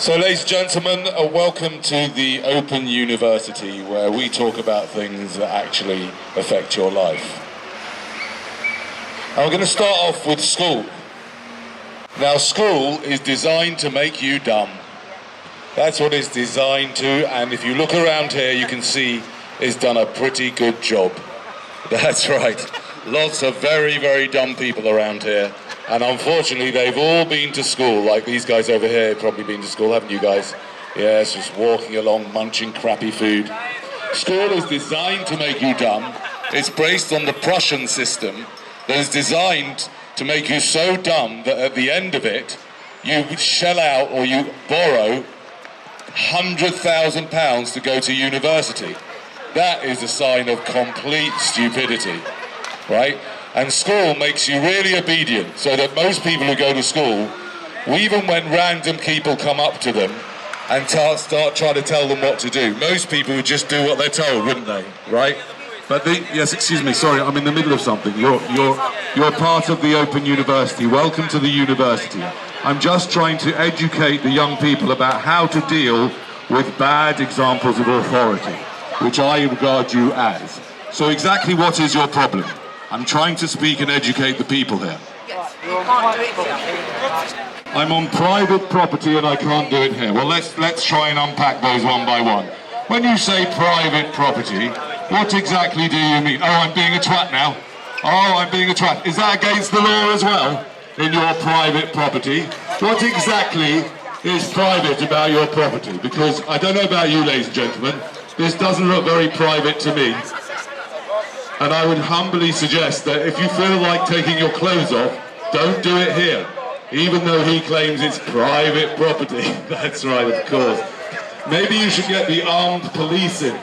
So, ladies and gentlemen, welcome to the Open University, where we talk about things that actually affect your life. And we're going to start off with school. Now, school is designed to make you dumb. That's what it's designed to, and if you look around here, you can see it's done a pretty good job. That's right. Lots of very, very dumb people around here. And unfortunately, they've all been to school, like these guys over here have probably been to school, haven't you guys? Yes, just walking along, munching crappy food. School is designed to make you dumb. It's based on the Prussian system that is designed to make you so dumb that at the end of it, you shell out or you borrow £100,000 to go to university. That is a sign of complete stupidity, right? And school makes you really obedient, so that most people who go to school, even when random people come up to them and start trying to tell them what to do, most people would just do what they're told, wouldn't they? Right? But yes, excuse me, sorry, I'm in the middle of something. You're part of the Open University. Welcome to the university. I'm just trying to educate the young people about how to deal with bad examples of authority, which I regard you as. So exactly what is your problem? I'm trying to speak and educate the people here. I'm on private property and I can't do it here. Well, let's try and unpack those one by one. When you say private property, what exactly do you mean? Oh, I'm being a twat now. Oh, I'm being a twat. Is that against the law as well? In your private property? What exactly is private about your property? Because I don't know about you, ladies and gentlemen, this doesn't look very private to me. And I would humbly suggest that if you feel like taking your clothes off, don't do it here, even though he claims it's private property. That's right, of course. Maybe you should get the armed police in,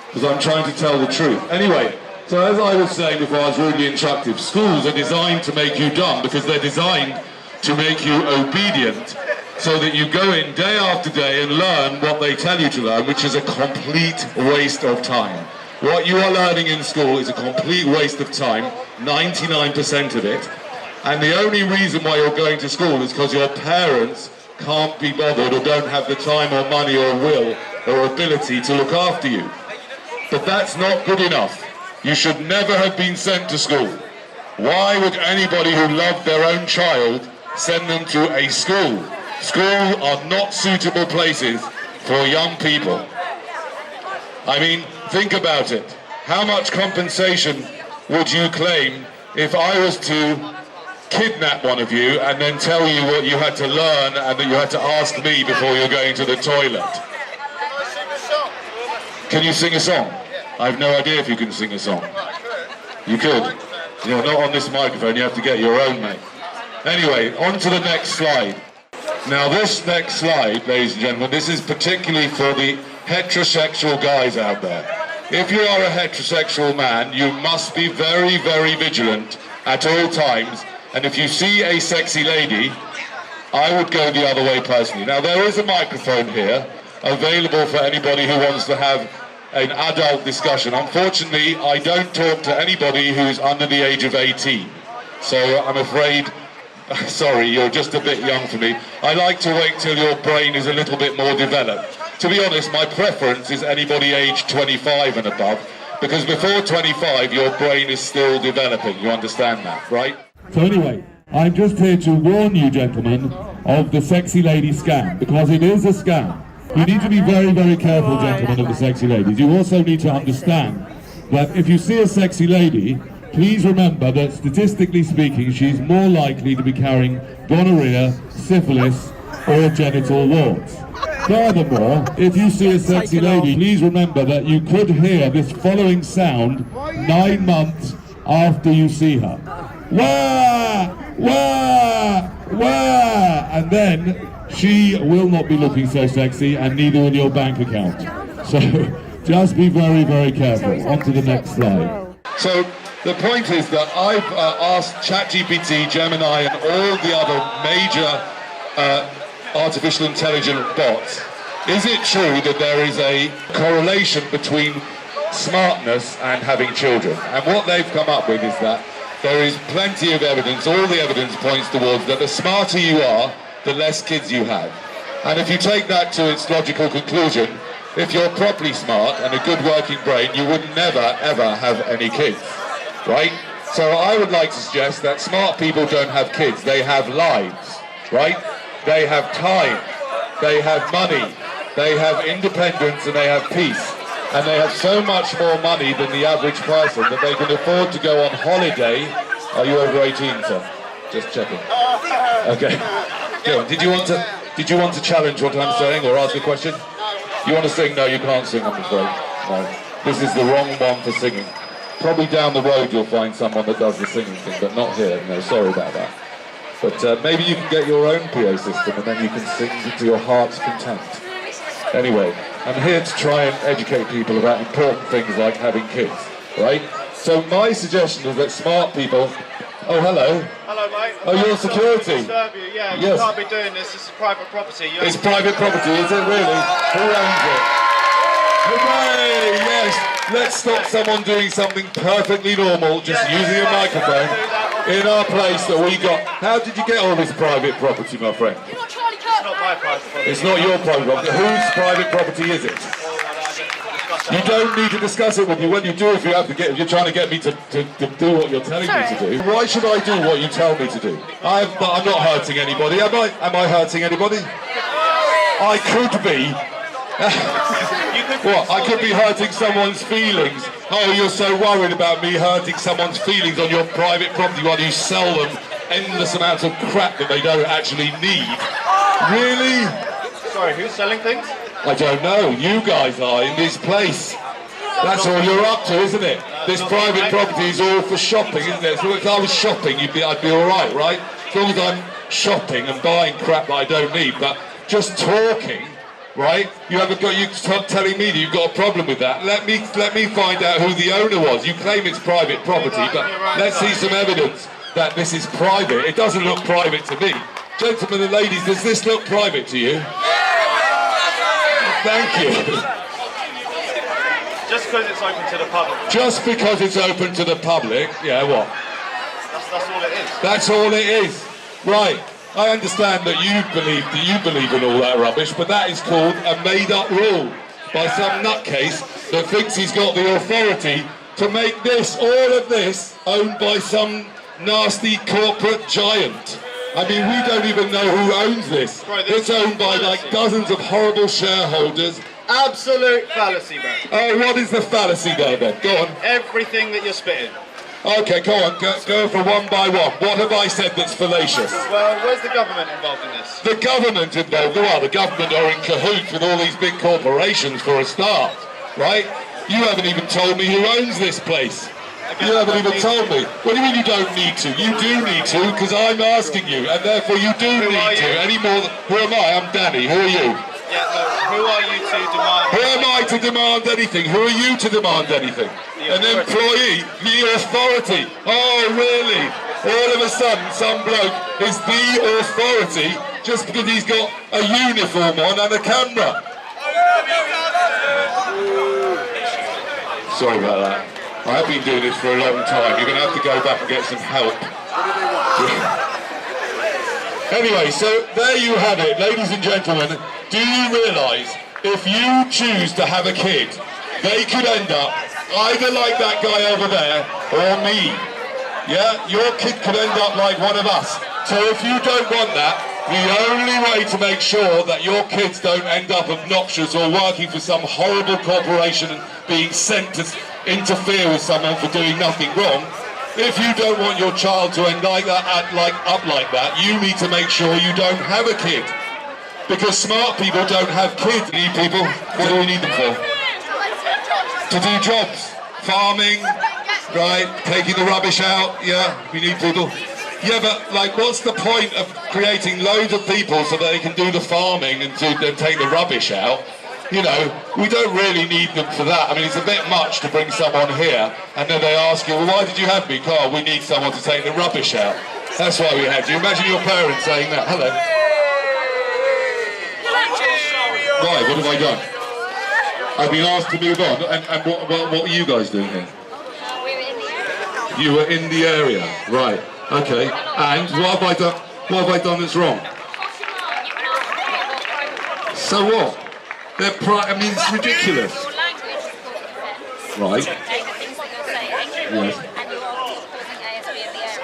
because I'm trying to tell the truth. Anyway, so as I was saying before I was rudely interrupted, schools are designed to make you dumb because they're designed to make you obedient, so that you go in day after day and learn what they tell you to learn, which is a complete waste of time. What you are learning in school is a complete waste of time, 99% of it, and the only reason why you're going to school is because your parents can't be bothered or don't have the time or money or will or ability to look after you. But that's not good enough. You should never have been sent to school. Why would anybody who loved their own child send them to a school? Schools are not suitable places for young people. I mean, think about it. How much compensation would you claim if I was to kidnap one of you and then tell you what you had to learn and that you had to ask me before you're going to the toilet? Can you sing a song? I have no idea if you can sing a song. You could. You're not on this microphone, you have to get your own, mate. Anyway, on to the next slide. Now this next slide, ladies and gentlemen, this is particularly for the heterosexual guys out there. If you are a heterosexual man, you must be very, very vigilant at all times. And if you see a sexy lady, I would go the other way personally. Now there is a microphone here available for anybody who wants to have an adult discussion. Unfortunately, I don't talk to anybody who is under the age of 18. So I'm afraid, sorry, you're just a bit young for me. I like to wait till your brain is a little bit more developed. To be honest, my preference is anybody aged 25 and above, because before 25, your brain is still developing. You understand that, right? So anyway, I'm just here to warn you, gentlemen, of the sexy lady scam, because it is a scam. You need to be very, very careful, gentlemen, of the sexy ladies. You also need to understand that if you see a sexy lady, please remember that statistically speaking, she's more likely to be carrying gonorrhea, syphilis, or genital warts. Furthermore, if you see a sexy lady, please remember that you could hear this following sound 9 months after you see her. Wah! Wah! Wah! And then she will not be looking so sexy, and neither will your bank account. So just be very, very careful. On to the next slide. So the point is that I've asked ChatGPT, Gemini, and all the other major artificial intelligent bots, is it true that there is a correlation between smartness and having children? And what they've come up with is that there is plenty of evidence, all the evidence points towards that the smarter you are, the less kids you have. And if you take that to its logical conclusion, if you're properly smart and a good working brain, you would never, ever have any kids, right? So I would like to suggest that smart people don't have kids, they have lives, right? They have time, they have money, they have independence, and they have peace. And they have so much more money than the average person that they can afford to go on holiday. Are you over 18, sir? Just checking. Okay. Go on. Did you want to challenge what I'm saying or ask a question? You want to sing? No, you can't sing, I'm afraid. No. This is the wrong one for singing. Probably down the road you'll find someone that does the singing thing, but not here. No, sorry about that. But maybe you can get your own PA system and then you can sing to your heart's content. Anyway, I'm here to try and educate people about important things like having kids, right? So my suggestion is that smart people... Oh, hello. Hello, mate. Oh, you're security? Yeah, you yes. can't be doing this. This is private property. It's private property, is it really? Who owns it? Hooray! Yes. Let's stop someone doing something perfectly normal, just using a microphone in our place that we got. How did you get all this private property, my friend? It's not my private property. It's not your private property. Whose private property is it? You don't need to discuss it with me. When you do, if you're trying to get me to do what you're telling me to do. Why should I do what you tell me to do? I'm not hurting anybody, am I? Am I hurting anybody? I could be. What? I could be hurting someone's feelings. Oh, you're so worried about me hurting someone's feelings on your private property while you sell them endless amounts of crap that they don't actually need. Really? Sorry, who's selling things? I don't know. You guys are in this place. That's all you're up to, isn't it? This private property is all for shopping, isn't it? So if I was shopping, I'd be all right? As long as I'm shopping and buying crap that I don't need, but just talking, right? You stop telling me that you've got a problem with that. Let me find out who the owner was. You claim it's private property, but let's see some evidence that this is private. It doesn't look private to me. Gentlemen and ladies, does this look private to you? Thank you. Just because it's open to the public. Just because it's open to the public, yeah, what? That's all it is. That's all it is. Right. I understand that you believe in all that rubbish, but that is called a made-up rule by some nutcase that thinks he's got the authority to make all of this, owned by some nasty corporate giant. I mean, we don't even know who owns this. Right, it's owned by like dozens of horrible shareholders. Absolute fallacy, man. Oh, what is the fallacy there then? Go on. Everything that you're spitting. Okay, go on. Go for one by one. What have I said that's fallacious? Well, where's the government involved in this? The government involved? Well, the government are in cahoots with all these big corporations for a start, right? You haven't even told me who owns this place. You haven't even told me. What do you mean you don't need to? You do need to, because I'm asking you, and therefore you do need to. Any more? Who am I? I'm Danny. Who are you? Yeah, no, who are you to demand? Who am I to demand anything? Who are you to demand anything? An employee, the authority. Oh, really? All of a sudden, some bloke is the authority just because he's got a uniform on and a camera. Sorry about that. I have been doing this for a long time. You're going to have to go back and get some help. Anyway, so there you have it, ladies and gentlemen. Do you realise if you choose to have a kid, they could end up either like that guy over there or me. Yeah, your kid could end up like one of us. So if you don't want that, the only way to make sure that your kids don't end up obnoxious or working for some horrible corporation and being sent to interfere with someone for doing nothing wrong, if you don't want your child to end like that, up like that, you need to make sure you don't have a kid. Because smart people don't have kids. Need people, what do we need them for? To do jobs. Farming, right, taking the rubbish out, yeah, we need people. Yeah, but like, what's the point of creating loads of people so that they can do the farming and take the rubbish out? You know, we don't really need them for that. I mean, it's a bit much to bring someone here and then they ask you, well, why did you have me? Oh, we need someone to take the rubbish out. That's why we had you. Imagine your parents saying that. Hello. Right, what have I done? I've been asked to move on. And what were you guys doing here? We were in the area. You were in the area, right? Okay. And what have I done? What have I done that's wrong? So what? I mean, it's ridiculous. Your language is causing offence. Right. Okay, the things that you're saying. Yes. And you're causing ASB in the area.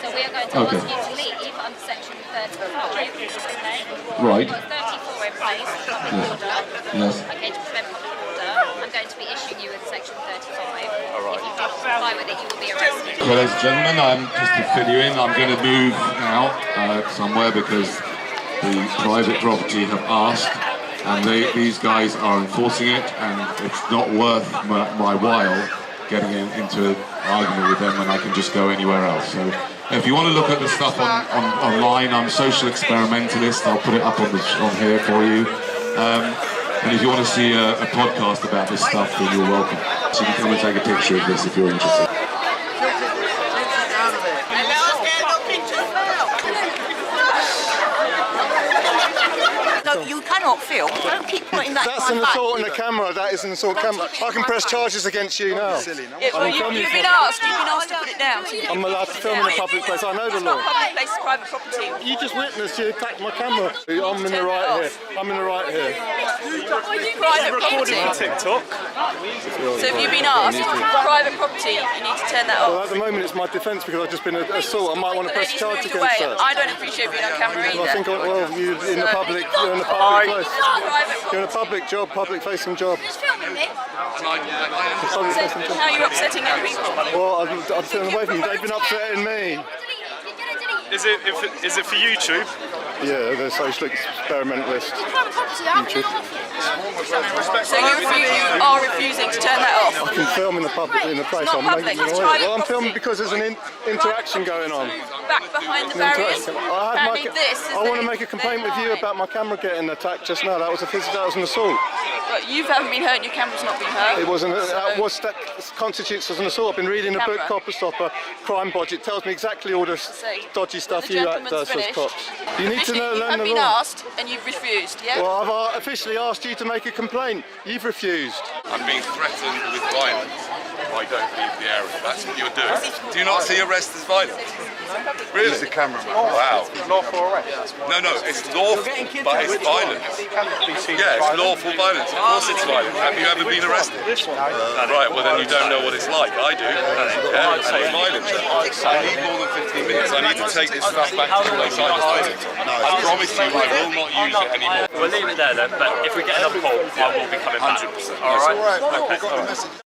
So we are going to Okay. ask you to leave under section 35. Okay? Right. We've got 34 in place, public order. Yes. Okay, to prevent public order. I'm going to be issuing you with section 35. If you don't comply with it, you will be arrested. Well, ladies and gentlemen, just to fill you in, I'm going to move now somewhere because the private property have asked, and these guys are enforcing it, and it's not worth my while getting into an argument with them when I can just go anywhere else. So if you want to look at the stuff online, I'm Social Experimentalist. I'll put it up on here for you. And if you want to see a podcast about this stuff, then you're welcome. So you can come and take a picture of this if you're interested. No, you cannot film. Don't keep pointing that That's an assault on the camera. That is an assault camera. I can press charges against you now. You've been asked to put it down. I'm allowed to film in a public place. I know the law. Public place is private property. You just witnessed you attacked my camera. I'm in the right here. I'm in the right here. Private property. TikTok. So if you've been asked, private property, you need to turn that Well, off. at the moment it's my defence because I've just been assault. I might want to press Lady's charge moved against away. her. I don't appreciate being on camera Well, I think, either. well, you're in the public place. You're in a public job, public facing job. Just filming me. Public facing job. How are you upsetting young people? Well, I'm turning away from you. They've been upsetting me. Is it for YouTube? Yeah, they're social experimentalist. Private property, I'm going off you. So you are refusing to turn that off? I can film in the public in the place. It's not I'm public, making it's noise. private Well, I'm filming property. because there's an interaction going on. Back behind the barriers? Apparently this is I want to make a complaint with you about my camera getting attacked just now. That was an assault. But you haven't been hurt, your camera's not been hurt. It wasn't. That constitutes as an assault. I've been reading a book, Copper Stopper, Crime Budget. Tells me exactly all the dodgy stuff you act does as cops. You need to learn I've the been law. asked and you've refused, yeah? Well, I've officially asked you to make a complaint. You've refused. I'm being threatened with violence if I don't leave the area. That's what you're doing. Do you not see arrest as violence? Really? He's the cameraman. Wow. Lawful arrest. No, it's lawful, but it's violence. Yeah, it's lawful violence. Of course it's violence. Have you ever been arrested? Right, well then you don't know what it's like. I do. Yeah, it's like violence. I need more than 15 minutes. I need to take this stuff back to the place I was doing. I promise you I will not use it anymore. We'll leave it there then, but if we get another call, I will be coming back. 100%. Alright?